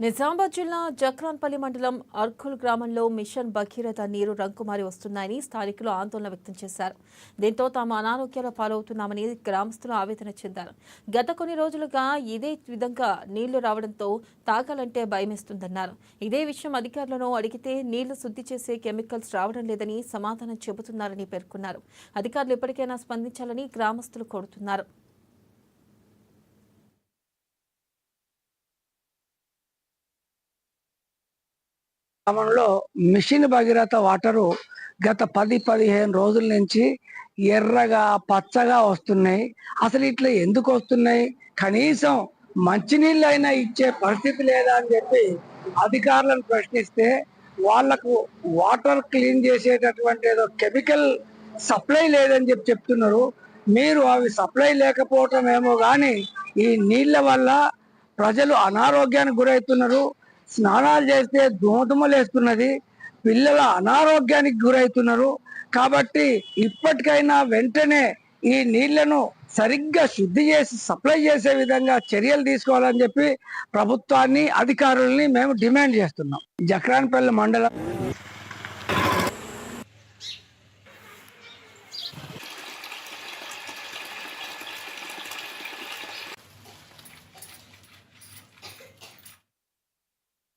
నిజామాబాద్ జిల్లా జక్రాన్పల్లి మండలం అర్కుల్ గ్రామంలో మిషన్ భగీరథ నీరు రంకుమారి వస్తున్నాయని స్థానికులు ఆందోళన వ్యక్తం చేశారు. దీంతో తాము అనారోగ్యాల పాలవుతున్నామని గ్రామస్తులు ఆవేదన చెందారు. గత కొన్ని రోజులుగా ఇదే విధంగా నీళ్లు రావడంతో తాగాలంటే భయమేస్తుందన్నారు. ఇదే విషయం అధికారులను అడిగితే నీళ్లు శుద్ధి చేసే కెమికల్స్ రావడం లేదని సమాధానం చెబుతున్నారని పేర్కొన్నారు. అధికారులు ఇప్పటికైనా స్పందించాలని గ్రామస్తులు కోరుతున్నారు. గ్రామంలో మిషన్ భగీరథ వాటరు గత 10-15 రోజుల నుంచి ఎర్రగా పచ్చగా వస్తున్నాయి. అసలు ఇట్లా ఎందుకు వస్తున్నాయి? కనీసం మంచినీళ్ళైనా ఇచ్చే పరిస్థితి లేదా అని చెప్పి అధికారులను ప్రశ్నిస్తే వాళ్లకు వాటర్ క్లీన్ చేసేటటువంటి ఏదో కెమికల్ సప్లై లేదని చెప్తున్నారు. మీరు అవి సప్లై లేకపోవటం ఏమో కానీ ఈ నీళ్ల వల్ల ప్రజలు అనారోగ్యానికి గురవుతున్నారు. స్నానాలు చేస్తే దుమదుమలేస్తున్నది, పిల్లల అనారోగ్యానికి గురవుతున్నారు. కాబట్టి ఇప్పటికైనా వెంటనే ఈ నీళ్లను సరిగ్గా శుద్ధి చేసి సప్లై చేసే విధంగా చర్యలు తీసుకోవాలని చెప్పి ప్రభుత్వాన్ని, అధికారుల్ని మేము డిమాండ్ చేస్తున్నాం. జక్రాన్పల్లి మండలం